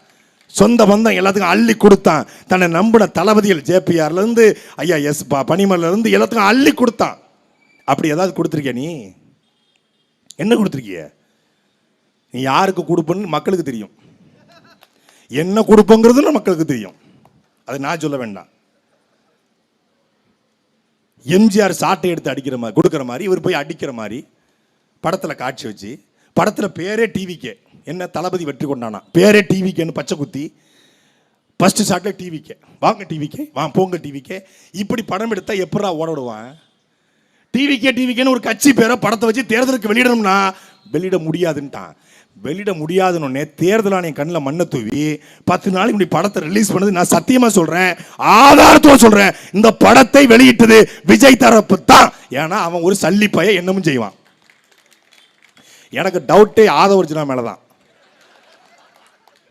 சொந்த பந்தம் எல்லாத்துக்கும் அள்ளி கொடுத்தான். தன்னை நம்பின தளபதிகள் ஜேபிஆர்ல இருந்து ஐயா எஸ் பனிமல்ல இருந்து எல்லாத்துக்கும் அள்ளி கொடுத்தான். அப்படி ஏதாவது கொடுத்துருக்கிய? நீ என்ன கொடுத்துருக்கிய? நீ யாருக்கு கொடுப்பன்னு மக்களுக்கு தெரியும், என்ன கொடுப்போங்கிறது மக்களுக்கு தெரியும். அதை நான் சொல்ல வேண்டாம். எம்ஜிஆர் சாட்டை எடுத்து அடிக்கிற மாதிரி கொடுக்குற மாதிரி இவர் போய் அடிக்கிற மாதிரி படத்தில் காட்சி வச்சு, படத்தில் பேரே டிவிக்கே, என்ன தளபதி வெற்றி கொண்டானா, பேரே டிவிக்கேன்னு பச்சை குத்தி ஃபர்ஸ்ட் ஷாட்டில் டிவிக்கே, வாங்க டிவிக்கே, போங்க டிவிக்கே. இப்படி படம் எடுத்தால் எப்படா ஓட விடுவான்? டிவிக்கேன்னு ஒரு கட்சி பேரை படத்தை வச்சு தேர்தலுக்கு வெளியிடணும்னா வெளியிட முடியாதுன்ட்டான். வெளியிட முடியாதுன்னு தேர்தல் ஆணையம் கண்ணில் மண்ணை தூவி 10 நாளைக்கு இப்படி படத்தை ரிலீஸ் பண்ணது. நான் சத்தியமா சொல்றேன், ஆதாரத்தோட சொல்றேன், இந்த படத்தை வெளியிட்டது விஜய் தரப்பு தான். ஏன்னா அவன் ஒரு சல்லி பைய என்னமும் செய்வான். எனக்கு டவுட்டே ஆதவர்ஜுனா மேலதான்.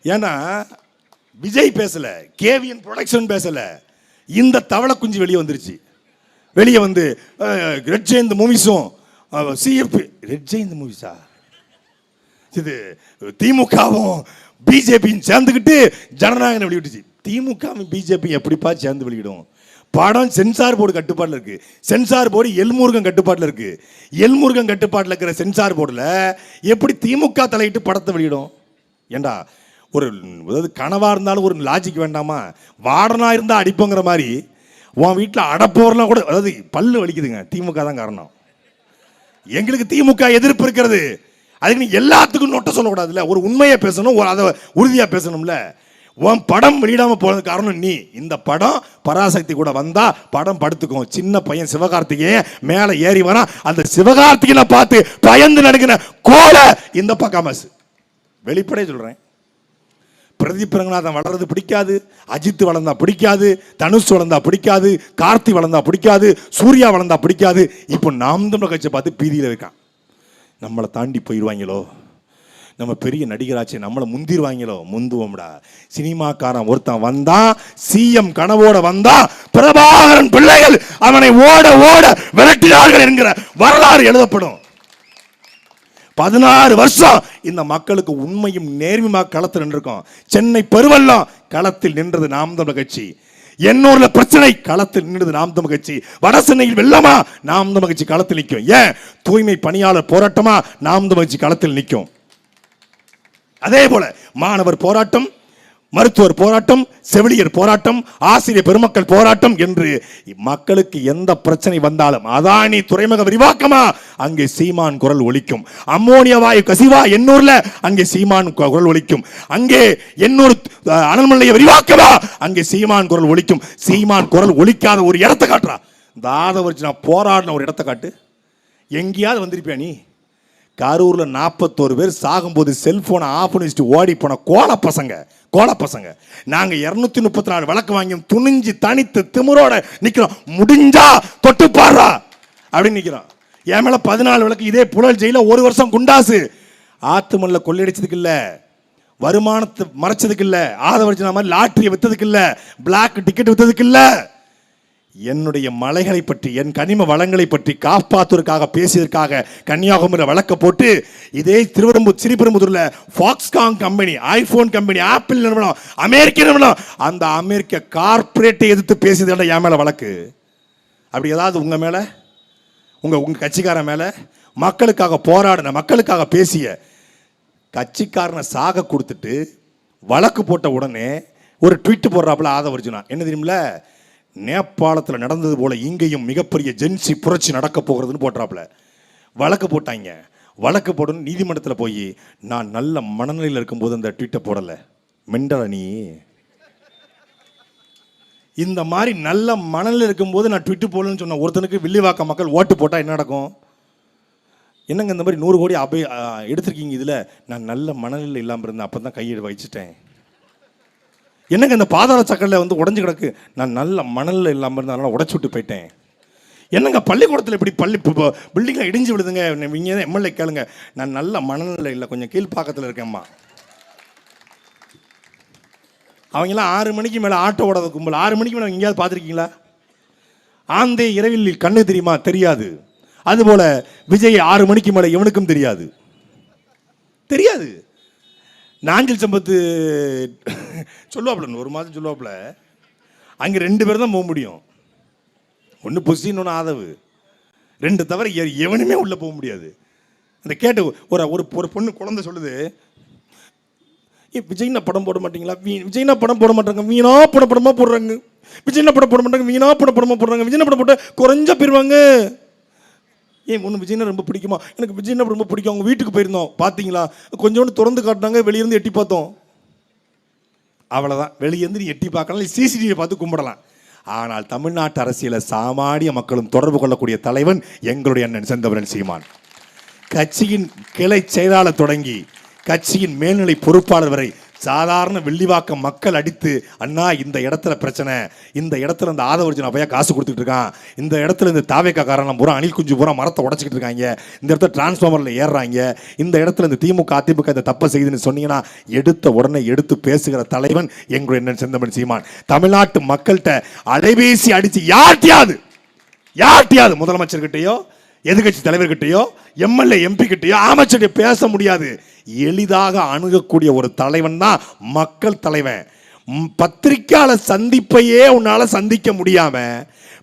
ஏன்னா விஜய் பேசல, கேவிஎன் ப்ரொடக்ஷன் பேசல, இந்த தவளை குஞ்சு வெளியே வந்துருச்சு. வெளியே வந்து ரெட் ஜெயந்த் மூவிஸும் சிஎஃப் ரெட் ஜெயந்த் மூவிஸா இது திமுகவும் பிஜேபியும் சேர்ந்துக்கிட்டு ஜனநாயகம் வெளியிட்டுச்சு. திமுகவும் பிஜேபி எப்படிப்பா சேர்ந்து வெளியிடும்? படம் சென்சார் போர்டு கட்டுப்பாட்டில் இருக்கு. சென்சார் போர்டு எல்முருகன் கட்டுப்பாட்டில் இருக்கு. எல்முருகன் கட்டுப்பாட்டில் இருக்கிற சென்சார் போர்டில் எப்படி திமுக தலையிட்டு படத்தை வெளியிடும்? ஏண்டா ஒரு அதாவது கனவா இருந்தாலும் ஒரு லாஜிக் வேண்டாமா? வாடனா இருந்தால் அடிப்போங்கிற மாதிரி உன் வீட்டில் அடப்போர்லாம் கூட, அதாவது பல்லு வலிக்குதுங்க, திமுக தான் காரணம். எங்களுக்கு திமுக எதிர்ப்பு இருக்கிறது, அதுக்கு நீ எல்லாத்துக்கும் நோட்ட சொல்லக்கூடாதுல்ல. ஒரு உண்மையை பேசணும், ஒரு அதை உறுதியாக பேசணும்ல. உன் படம் வெளியிடாமல் போனது காரணம் நீ. இந்த படம் பராசக்தி கூட வந்தா படம் படுத்துக்கும். சின்ன பையன் சிவகார்த்திகேயன் மேலே ஏறி வரா, அந்த சிவகார்த்திகனை பார்த்து பயந்து நடுக்கின கோல இந்த பக்காமஸ். வெளிப்படையே சொல்கிறேன், பிரதீப் ரங்கநாதன் வளர்றது பிடிக்காது, அஜித் வளர்ந்தா பிடிக்காது, தனுஷ் வளர்ந்தா பிடிக்காது, கார்த்தி வளர்ந்தா பிடிக்காது, சூர்யா வளர்ந்தா பிடிக்காது. இப்போ நாம் தமிழர் கட்சியை பார்த்து பீதியில் இருக்கான். நம்மளை தாண்டி போயிடுவாங்களோ, நம்ம பெரிய நடிகராட்சி நம்மளை முந்திடுவாங்களோ. முந்துவோம்டா. சினிமாக்காரன் ஒருத்தன் வந்தா, சிஎம் கனவோட வந்தா, பிரபாகரன் பிள்ளைகள் அவனை ஓட ஓட விரட்டினார்கள் என்கிற வரலாறு எழுதப்படும். 16 வருஷம் இந்த மக்களுக்கு உண்மையும் நேர்மையாக களத்தில் நின்றிருக்கோம். சென்னை பெருவெள்ளம் களத்தில் நின்றது நாம் தமிழர் கட்சி. எண்ணூர்ல பிரச்சனை களத்தில் நின்றது நாம் தமிழர் கட்சி. வட சென்னையில் வெள்ளமா நாம் தமிழர் கட்சி களத்தில் நிற்கும். ஏன் தூய்மை பணியாளர் போராட்டமா நாம் தமிழர் கட்சி களத்தில் நிற்கும். அதே போல மாணவர் போராட்டம், மருத்துவர் போராட்டம், செவிலியர் போராட்டம், ஆசிரியர் பெருமக்கள் போராட்டம் என்று மக்களுக்கு எந்த பிரச்சனை வந்தாலும், அதானி துறைமுக விரிவாக்கமா அங்கே சீமான் குரல் ஒலிக்கும். அம்மோனியா வாயு கசிவா எண்ணூர்ல அங்கே சீமான் குரல் ஒலிக்கும். அங்கே எண்ணூர் அனல் நிலைய விரிவாக்கமா அங்கே சீமான் குரல் ஒலிக்கும். சீமான் குரல் ஒலிக்காத ஒரு இடத்தை காட்டுறா. தாதவர்ஜுனா போராடின ஒரு இடத்தை காட்டு. எங்கேயாவது வந்திருப்பியா நீ? கரூர்ல 41 பேர் சாகும்போது செல்போனை ஆஃப் பண்ணி வச்சுட்டு ஓடி போன கோல பசங்க நாங்க 234 வழக்கு வாங்கி துணிஞ்சு தனித்து திமிரோட நிக்கிறோம். முடிஞ்சா தொட்டு பாடுறா அப்படின்னு நிக்கிறோம். என் மேல 14 வழக்கு. இதே புழல் ஜெயில 1 வருஷம் குண்டாசு. ஆத்துமல்ல கொள்ளையடிச்சதுக்கு இல்ல, வருமானத்தை மறைச்சதுக்கு இல்ல, ஆதவர்ஜுனா மாதிரி லாட்டரியை வித்ததுக்கு இல்ல, பிளாக் டிக்கெட் வித்ததுக்கு இல்ல, என்னுடைய மலைகளை பற்றி, என் கனிம வளங்களை பற்றி காப்பாற்றுவதற்காக பேசியதற்காக கன்னியாகுமரியில் வழக்க போட்டு, இதே ஸ்ரீபெரும்புதூர்ல Foxconn company, iPhone company, Apple நிறுவனம், அமெரிக்க நிறுவனம், அந்த அமெரிக்க கார்பரேட்டை எதிர்த்து பேசியது என் மேல வழக்கு. அப்படி ஏதாவது உங்க மேல, உங்க கட்சிக்காரன் மேல, மக்களுக்காக போராடின, மக்களுக்காக பேசிய கட்சிக்காரனை சாக கொடுத்துட்டு வழக்கு போட்ட உடனே ஒரு ட்வீட் போடுறாப்புல ஆதவர்ஜுனா. என்ன தெரியுமில்ல, நேபாளத்தில் நடந்தது போல இங்கேயும் மிகப்பெரிய ஜென்சி புரட்சி நடக்க போகிறதுன்னு போட்டுறாப்புல. வழக்கு போட்டாங்க. வழக்கு போடணும் நீதிமன்றத்தில் போய், நான் நல்ல மனநிலையில் இருக்கும்போது அந்த ட்வீட்டை போடலை. மெண்டல நீ. இந்த மாதிரி நல்ல மனநிலையில் இருக்கும்போது நான் ட்விட்டு போடலன்னு சொன்ன ஒருத்தனுக்கு வில்லிவாக்க மக்கள் ஓட்டு போட்டால் என்ன நடக்கும்? என்னங்க இந்த மாதிரி 100 கோடி எடுத்திருக்கீங்க, இதில் நான் நல்ல மனநிலையில் இல்லாமல் இருந்தேன், அப்போ தான் கையை வச்சுட்டேன். என்னங்க இந்த பாதாள சக்கரில் வந்து உடஞ்சி கிடக்கு, நான் நல்ல மணலில் இல்லாமல் இருந்தேன், அதனால் உடச்சி விட்டு போயிட்டேன். என்னங்க பள்ளிக்கூடத்தில் இப்படி பில்டிங்கில் இடிஞ்சு விடுதுங்க, இங்கே எம்எல்ஏ கேளுங்க, நான் நல்ல மணலில் இல்லை, கொஞ்சம் கீழ்ப்பாக்கத்தில் இருக்கேம்மா. அவங்கெல்லாம் 6 மணிக்கு மேலே ஆட்டோ ஓடாத கும்பல். 6 மணிக்கு மேலே எங்கேயாவது பார்த்துருக்கீங்களா? ஆந்தே இரவில் கண்ணு தெரியுமா? தெரியாது. அதுபோல் விஜய் 6 மணிக்கு மேலே எவனுக்கும் தெரியாது. நாஞ்சில் சம்பத்து சொல்லுவாப்புல, ஒரு மாதம் சொல்லுவாப்புல. அங்கே 2 பேர் தான் போக முடியும். ஒன்று புசி, இன்னொன்று ஆதவு. 2 தவிர எவனுமே உள்ளே போக முடியாது. அந்த கேட்டு ஒரு ஒரு பொண்ணு குழந்தை சொல்லுது, விஜய்னா படம் போட மாட்டீங்களா? விஜய்னா படம் போட மாட்டாங்க, வீணா படமாக போடுறாங்க. விஜய்னா படம் போட மாட்டாங்க, வீணா படமாக போடுறாங்க. விஜய்னா படம் போட்டால் குறைஞ்சா போயிடுவாங்க. ஏன் ஒன்று விஜய்னா ரொம்ப பிடிக்குமா? எனக்கு விஜய்னா ரொம்ப பிடிக்கும். அவங்க வீட்டுக்கு போயிருந்தோம், பார்த்தீங்களா? கொஞ்சோண்டு திறந்து காட்டினாங்க, வெளியிருந்து எட்டி பார்த்தோம். அவ்வளோதான். வெளியேருந்து நீ எட்டி பார்க்கலாம், சிசிடிவியை பார்த்து கும்பிடலாம். ஆனால் தமிழ்நாட்டு அரசியலை சாமானிய மக்களும் தொடர்பு கொள்ளக்கூடிய தலைவன் எங்களுடைய அண்ணன் செந்தமிழன் சீமான். கட்சியின் கிளை செயலாளர் தொடங்கி கட்சியின் மேல்நிலை பொறுப்பாளர் வரை சாதாரண வெள்ளிவாக்கம் மக்கள் அடித்து, அண்ணா இந்த இடத்துல பிரச்சனை, இந்த இடத்துல இந்த ஆதவர்ஜுன பையன் காசு கொடுத்துட்டு இருக்கான், இந்த இடத்துல இந்த தாவேக்காரன் பூரா அணில் குஞ்சு பூரா மரத்தை உடச்சிக்கிட்டு இருக்காங்க, இந்த இடத்துல டிரான்ஸ்ஃபார்மரில் ஏறுறாங்க, இந்த இடத்துல இந்த திமுக அதிமுக இந்த தப்பை செய்யுதுன்னு சொன்னீங்கன்னா எடுத்த உடனே எடுத்து பேசுகிற தலைவன் எங்களுடைய அண்ணன் செந்தமிழன் சீமான். தமிழ்நாட்டு மக்கள்கிட்ட அலைபேசி அடித்து யார்ட்டையாவது முதலமைச்சர்கிட்டையோ எதிர்கட்சி தலைவர்கிட்டையோ எம்எல்ஏ எம்பி கிட்டையோ அமைச்சர்கிட்ட பேச முடியாது. எளிதாக அணுகக்கூடிய ஒரு தலைவன் தான் மக்கள் தலைவன். பத்திரிக்கையாளர் சந்திப்பையே உன்னால சந்திக்க முடியாம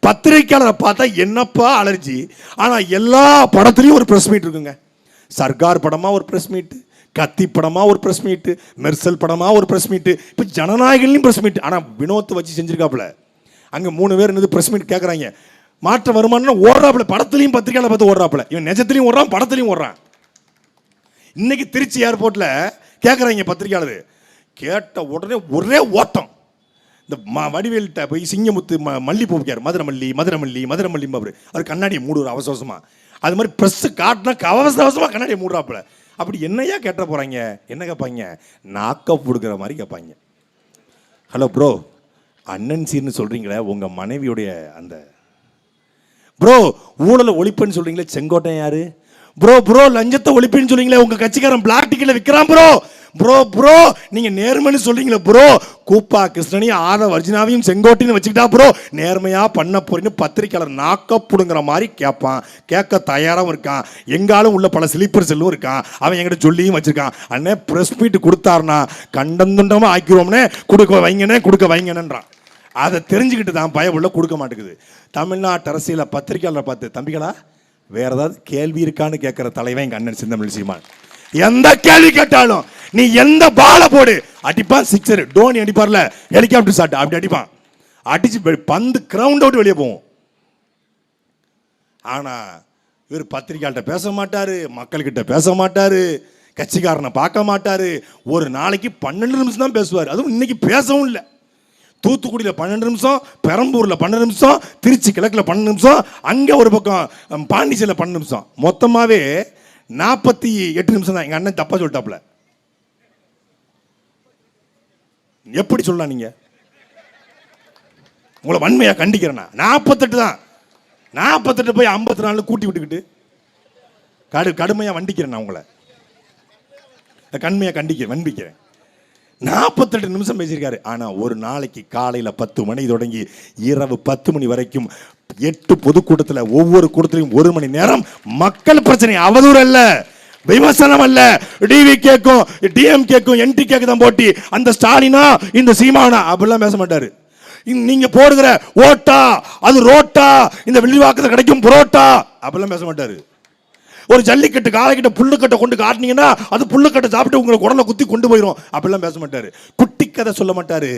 பத்திரிக்கையாளரை பார்த்தா என்னப்பா அலர்ஜி. ஆனா எல்லா படத்துலையும் ஒரு பிரஸ் மீட் இருக்குங்க. சர்க்கார் படமா ஒரு பிரஸ் மீட், கத்தி படமா ஒரு பிரஸ் மீட், மெர்சல் படமா ஒரு பிரஸ் மீட், இப்போ ஜனநாயகன்லையும் பிரஸ் மீட். ஆனால் வினோத்தை வச்சு செஞ்சிருக்காப்புல. அங்கே 3 பேர் என்னது பிரஸ் மீட் கேட்குறாங்க. மாற்ற வருமானம் ஓடுறாப்புல, படத்துலையும் பத்திரிக்கையாளர் பார்த்து ஓடுறாப்புல. இவன் நிஜத்துலையும் ஓடுறான், படத்துலையும் ஓடுறான். இன்னைக்கு திருச்சி ஏர்போர்ட்டில் கேட்குறாங்க பத்திரிக்கையாளர். கேட்ட உடனே ஒரே ஓட்டம். இந்த வடிவேல்கிட்ட போய் சிங்கமுத்து மல்லிப்பூ வைக்கார், மதுரை மல்லி அவர் கண்ணாடியை மூடுற அவசரமாக. அது மாதிரி ப்ரெஸ்ஸு காட்டினா அவசரமாக கண்ணாடியை மூடுறாப்புல. அப்படி என்னையா கேட்ட போகிறாங்க? என்ன கேட்பாங்க? நாக்க கொடுக்குற மாதிரி கேட்பாங்க. ஹலோ ப்ரோ, அண்ணன் சீர்னு சொல்கிறீங்களே, உங்கள் மனைவியுடைய அந்த ப்ரோ ஊழலை ஒழிப்புன்னு சொல்கிறீங்களே, செங்கோட்டையன் யாரு? ப்ரோ லஞ்சத்தை ஒழிப்புன்னு சொல்றீங்களே, உங்க கட்சிக்காரன் பிளாக் டிக்கெட்ல விற்கிறான் ப்ரோ நீங்க நேர்மைன்னு சொல்றீங்களே ப்ரோ, கூப்பா கிருஷ்ணனையும் ஆதவர்ஜுனாவையும் செங்கோட்டையும் வச்சுக்கிட்டா ப்ரோ நேர்மையா பண்ண போறீன்னு பத்திரிக்கையாளர் நாக்கப்புடுங்கிற மாதிரி கேட்பான். கேட்க தயாராகவும் இருக்கான். எங்காலும் உள்ள பல ஸ்லீப்பர் செல்லும் இருக்கான். அவன் என்கிட்ட சொல்லியும் வச்சிருக்கான். அண்ணே பிரஸ் மீட் கொடுத்தாருனா கண்டந்துண்டமா ஆக்கிடுவோம்னே, கொடுக்க வைங்கன்றான். அதை தெரிஞ்சுக்கிட்டு தான் பயவுள்ள கொடுக்க மாட்டேங்குது. தமிழ்நாட்டு அரசியல பத்திரிக்கையாளரை பார்த்து, தம்பிகளா வேற ஏதாவது கேள்வி இருக்கான்னு கேட்கிற தலைவன் எங்க அண்ணன் செந்தமிழன் சீமான். எந்த கேள்வி கேட்டாலும் நீ எந்த பால போடு அடிப்பான். சிக்ஸர் டோனி அடிப்பார்ல, ஹெலிகாப்டர் ஷாட் அப்படி அடிப்பான். அடிச்சு பந்து கிரவுண்ட் அவுட் வெளியே போவோம். ஆனா இவர் பத்திரிக்கையாளர்கிட்ட பேச மாட்டாரு, மக்கள்கிட்ட பேச மாட்டாரு, கட்சிக்காரனை பார்க்க மாட்டாரு. ஒரு நாளைக்கு 12 நிமிஷம் தான் பேசுவார். அதுவும் இன்னைக்கு பேசவும் இல்லை. தூத்துக்குடியில் 12 நிமிஷம், பெரம்பூரில் 12 நிமிஷம், திருச்சி கிழக்கில் 12 நிமிஷம், அங்கே ஒரு பக்கம் பாண்டிச்சேரியில் 12 நிமிஷம், மொத்தமாகவே 48 நிமிஷம் தான். எங்கள் அண்ணன் தப்பா சொல்லிட்டாப்புல. எப்படி சொல்லலாம்? நீங்க உங்களை வன்மையா கண்டிக்கிறேன்னா 48 தான். 48 போய் 54 கூட்டி விட்டுக்கிட்டு கடுமையா வண்டிக்கிறேன். நான் உங்களை கண்மையா வன்பிக்கிறேன். 48 நிமிஷம் பேசியிருக்காரு. ஆனா ஒரு நாளைக்கு காலையில 10 மணி தொடங்கி இரவு 10 மணி வரைக்கும் 8 பொதுக்கூட்டத்தில் ஒவ்வொரு கூட்டத்திலையும் 1 மணி நேரம் மக்கள் பிரச்சனை, அவதூறு அல்ல, விமர்சனம் அல்ல, டிவி கேக்கும் டிஎம் கேக்கும் என்டி கேக்கு தான் போட்டி. அந்த ஸ்டாலினா இந்த சீமானா அப்படிலாம் பேச மாட்டாரு. நீங்க போடுகிற ஓட்டா அது ரோட்டா, இந்த வில்லிவாக்கத்தில் கிடைக்கும் புரோட்டா அப்படிலாம் பேச மாட்டாரு. ஒரு ஜல்லிக்கட்டு காலைக்கிட்ட புல்லுக்கட்டை கொண்டு காட்டினீங்கன்னா அது புல்லுக்கட்டை சாப்பிட்டு உங்களை குடலை குத்தி கொண்டு போயிடும் அப்படிலாம் பேச மாட்டாரு. குட்டி கதை சொல்ல மாட்டாரு,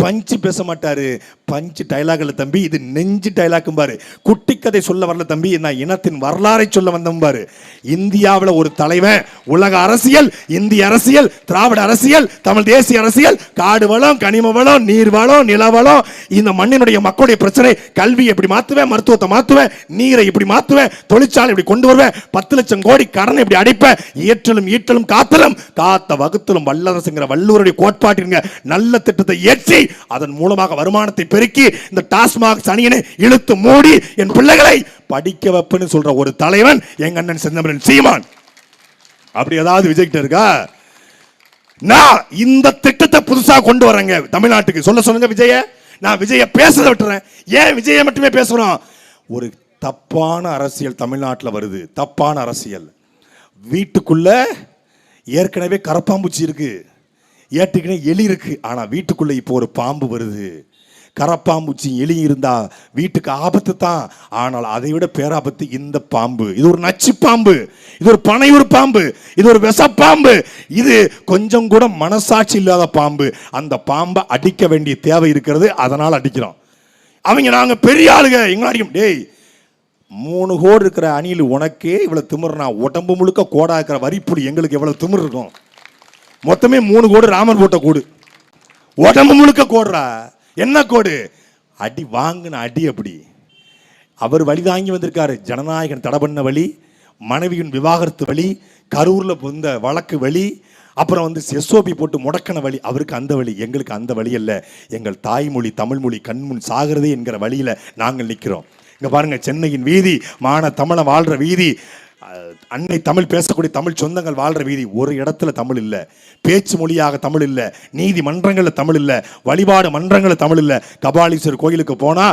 பஞ்சு பேச மாட்டாரு. பஞ்சு டைலாக் இல்ல தம்பி, இது நெஞ்சு டைலாக்கும் பாரு. குட்டி கதை சொல்ல வரல தம்பி, நான் இனத்தின் வரலாறை சொல்ல வந்தேன் பாரு. இந்தியாவில் ஒரு தலைவன், உலக அரசியல், இந்திய அரசியல், திராவிட அரசியல், தமிழ் தேசிய அரசியல், காடு வளம், கனிம வளம், நீர் வளம், நில வளம், இந்த மண்ணினுடைய மக்களுடைய பிரச்சனை, கல்வி எப்படி மாத்துவேன், மருத்துவத்தை மாத்துவேன், நீரை இப்படி மாத்துவேன், தொழிற்சாலை இப்படி கொண்டு வருவேன், 10 லட்சம் கோடி கடன் இப்படி அடிப்ப, ஏற்றலும் ஈட்டலும் காத்தலும் காத்த வகுத்தலும் வல்லரசுங்கிற வள்ளுவருடைய கோட்பாட்டின் நல்ல திட்டத்தை ஏற்றி அதன் மூலமாக வருமானத்தை பெருக்கி இந்த டாஸ்மாக் சனியனை இழுத்து மூடி என் பிள்ளைகளை படிக்க வைப்பேன்னு சொல்ற ஒரு தலைவன் எங்க அண்ணன் செந்தமிழன் சீமான். அப்படி ஏதாவது விஜய் கிட்ட இருக்கா? நான் இந்த திட்டத்தை புதுசா கொண்டு வரேங்க தமிழ்நாட்டுக்கு. சொல்லுங்க விஜய. நான் விஜய பேச விட்டுறேன். ஏன் விஜய மட்டுமே பேசுறோம்? ஒரு தப்பான அரசியல் தமிழ்நாட்டில் வருது. தப்பான அரசியல். வீட்டுக்குள்ள ஏற்கனவே கரப்பாம்பூச்சி இருக்கு. ஏற்றுக்கினே எலி இருக்கு, ஆனா வீட்டுக்குள்ள இப்போ ஒரு பாம்பு வருது. கரப்பாம்பூச்சி எலி இருந்தா வீட்டுக்கு ஆபத்து தான், ஆனால் அதை விட பேராபத்து இந்த பாம்பு. இது ஒரு நச்சு பாம்பு, இது ஒரு பனையூர் பாம்பு, இது ஒரு விஷப்பாம்பு, இது கொஞ்சம் கூட மனசாட்சி இல்லாத பாம்பு. அந்த பாம்பை அடிக்க வேண்டிய தேவை இருக்கிறது, அதனால அடிக்கிறோம். அவங்க நாங்க பெரிய ஆளுங்க எங்களை அடிக்கும். டேய் 3 கோடு இருக்கிற அணில் உனக்கே இவ்வளவு திமிர்னா, உடம்பு முழுக்க கோடா இருக்கிற வரிப்புடி எங்களுக்கு எவ்வளவு திமிர் இருக்கும்? மொத்தமே 3 கோடு ராமர் போட்ட கோடு, உடம்பு முழுக்க கோடுறா. என்ன கோடு? அடி வாங்கின அடி. அப்படி அவர் வழி தாங்கி வந்திருக்காரு. ஜனநாயகன் தடை பண்ண வழி, மனைவியின் விவாகரத்து வழி, கரூர்ல இந்த வழக்கு வழி, அப்புறம் வந்து எஸ்ஓபி போட்டு முடக்கின வழி. அவருக்கு அந்த வழி, எங்களுக்கு அந்த வழி அல்ல. எங்கள் தாய்மொழி தமிழ்மொழி கண்முன் சாகிறதே என்கிற வழியில நாங்கள் நிற்கிறோம். இங்க பாருங்க, சென்னையின் வீதி, மான தமிழை வாழ்ற வீதி, அன்னை தமிழ் பேசக்கூடிய தமிழ் சொந்தங்கள் வாழ்ற வீதி. ஒரு இடத்துல தமிழ் இல்ல, பேச்சு மொழியாக தமிழ் இல்ல, நீதிமன்றங்கள்ல தமிழ் இல்ல, வழிபாடு மன்றங்கள்ல தமிழ் இல்ல. கபாலீஸ்வரர் கோயிலுக்கு போனா,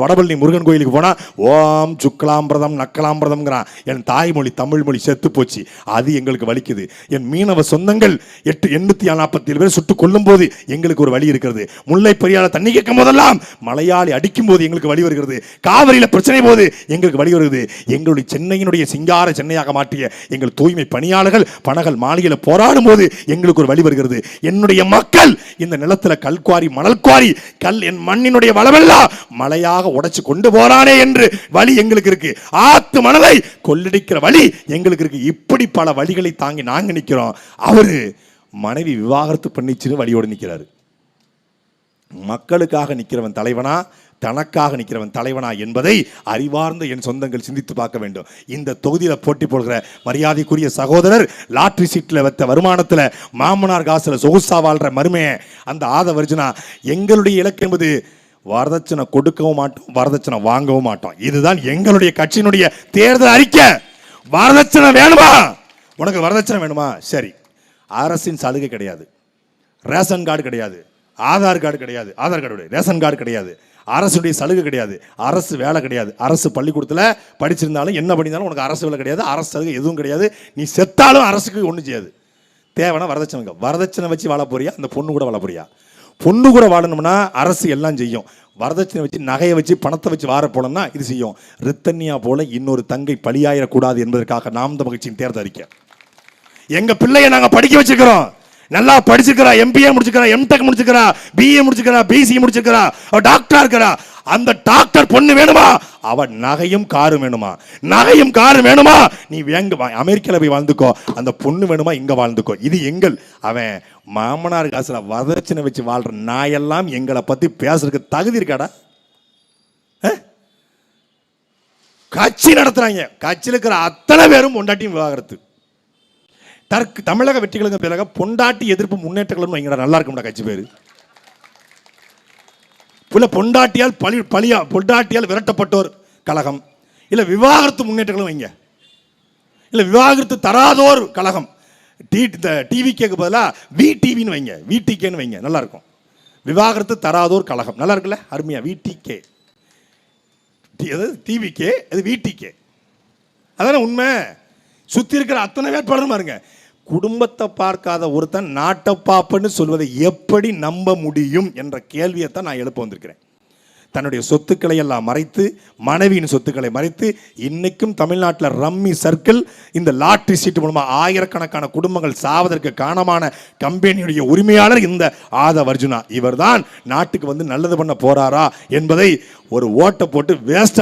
வடபழனி முருகன் கோயிலுக்கு போனா ஓம் சுக்லாம்பிரதம் நக்கலாம்பிரதம்ங்கிறான். என் தாய்மொழி தமிழ் மொழி செத்து போச்சு, அது எங்களுக்கு வலிக்குது. என் மீனவ சொந்தங்கள் 847 பேர் சுட்டுக் கொல்லும் போது எங்களுக்கு ஒரு வழி இருக்கிறது. முல்லை பெரியாறு தண்ணி கேட்கும் போதெல்லாம், மலையாளி அடிக்கும் போது எங்களுக்கு வழி வருகிறது. காவிரியில பிரச்சனை போது எங்களுக்கு வழி வருகிறது. எங்களுடைய சென்னையினுடைய சிங்கார சென்னையாக மாற்றிய எங்கள் தூய்மை பணியாளர்கள் பனகல் மாளிகையில போராடும் போது எங்களுக்கு ஒரு வழி வருகிறது. என்னுடைய மக்கள் இந்த நிலத்துல கல்குவாரி மணல் குவாரி, கல் என் மண்ணினுடைய வளமெல்லாம் மலையாக உடைச்சு கொண்டு போறானே என்று வழி எங்களுக்கு இருக்கு. ஆத்து மணலை கொள்ளடிக்கிற வழி எங்களுக்கு இருக்கு. இப்படி பல வழிகளை தாங்கி நாங்க நிக்கிறோம். அவரு மனைவி விவாகரத்து பண்ணிச்சுன்னு வழியோடு நிக்கிறாரு. மக்களுக்காக நிக்கிறவன் தலைவனா, தனக்காக நிற்கிறவன் தலைவனா என்பதை அறிவார்ந்த என் சொந்தங்கள் சிந்தித்து பார்க்க வேண்டும். இந்த தொகுதியில் போட்டி போடுகிற மரியாதைக்குரிய சகோதரர் லாட்ரி சீட்டில் வைத்த வருமானத்தில் மாமனார் காசுல சொகுசா வாழ்ற மருமையை அந்த ஆதவர்ஜுனா, எங்களுடைய இலக்கு என்பது வரதட்சணை கொடுக்கவும் மாட்டோம், வரதட்சணை வாங்கவும் மாட்டோம். இதுதான் எங்களுடைய கட்சியினுடைய தேர்தல் அறிக்கை. வரதட்சணை வேணுமா? உனக்கு வரதட்சணை வேணுமா? சரி, அரசின் சலுகை கிடையாது, ரேஷன் கார்டு கிடையாது, ஆதார் கார்டு கிடையாது, ஆதார் கார்டு ரேஷன் கார்டு கிடையாது, அரசுடைய சலுகை கிடையாது, அரசு வேலை கிடையாது, அரசு பள்ளிக்கூடத்தில் படிச்சிருந்தாலும் என்ன பண்ணியிருந்தாலும் உனக்கு அரசு வேலை கிடையாது, அரசு சலுகை எதுவும் கிடையாது, நீ செத்தாலும் அரசுக்கு ஒன்றும் செய்யாது. தேவைன்னா வரதட்சணை. வரதட்சணை வச்சு வாழ போறியா? அந்த பொண்ணு கூட வாழ போறியா? பொண்ணு கூட வாழணும்னா அரசு எல்லாம் செய்யும். வரதட்சணை வச்சு, நகையை வச்சு, பணத்தை வச்சு வார போனோம்னா இது செய்யும். ரித்தன்யா போல இன்னொரு தங்கை பலியாயிடக்கூடாது என்பதற்காக நாம் தமிழர் கட்சியின் தேர்தல் அறிக்கை. எங்க பிள்ளைய நாங்க படிக்க வச்சுக்கிறோம். நல்லா படிச்சிருக்கிறா, எம்பிஏ முடிச்சிருக்கிறா, எம்டெக் முடிச்சிருக்கிறா, பிஏ முடிச்சிருக்கிறா, பிசி முடிச்சிருக்கிறா, அவ டாக்டரா இருக்கிறா. அந்த டாக்டர் பொண்ணு வேணுமா? அவ நகையும் காரும் வேணுமா? நகையும் காரும் வேணுமா? நீ அமெரிக்கால போய் வாழ்ந்துக்கோ. அந்த பொண்ணு வேணுமா? இங்க வாழ்ந்துக்கோ. இது எங்கள். அவன் மாமனார் காசுல வரதட்சணை வச்சு வாழ்ற நாயெல்லாம் எங்களை பத்தி பேசுறதுக்கு தகுதி இருக்காடா? கட்சி நடத்துறாங்க, கட்சியில் இருக்கிற அத்தனை பேரும் பொண்டாட்டியும் விவாகரத்து. தமிழக வெற்றிகளுக்கு பிறகு பொண்டாட்டி எதிர்ப்பு முன்னேற்ற கழகம் வைங்கடா, நல்லா இருக்கும்டா கட்சி பேரு. பொண்டாட்டியால் பொண்டாட்டியால் விரட்டப்பட்டோர் கழகம், இல்ல விவாகரத்து முன்னேற்ற கழகம் வைங்க, இல்ல விவாகரத்து தராதோர் கழகம். டிவிக்கு பதிலாக விடிவின்னு வைங்க, விடிகேன்னு வைங்க, நல்லா இருக்கும். விவாகரத்து தராதோர் கழகம் நல்லா இருக்குல்ல, அருமையா. விடிகே, டிவிகே, அது விடிகே. அதான உண்மை. சுத்தி இருக்கிற அத்தனை வேட்பாளரும் பாருங்க. குடும்பத்தை பார்க்காத ஒருத்தன் நாட்டை பாப்பன்னு சொல்வதை எப்படி நம்ப முடியும் என்ற கேள்வியை தான் நான் எழுப்ப வந்திருக்கிறேன். தன்னுடைய சொத்துக்களை எல்லாம் மறைத்து, மனைவியின் சொத்துக்களை மறைத்து, இன்னைக்கும் தமிழ்நாட்டில் ரம்மி சர்க்கிள், இந்த லாட்ரி சீட்டு மூலமா ஆயிரக்கணக்கான குடும்பங்கள் சாவதற்கு காரணமான கம்பெனியுடைய உரிமையாளர் இந்த ஆதவர்ஜுனா. இவர் தான் நாட்டுக்கு வந்து நல்லது பண்ண போறாரா என்பதை ஒரு ஓட்டை போட்டு வேஸ்ட்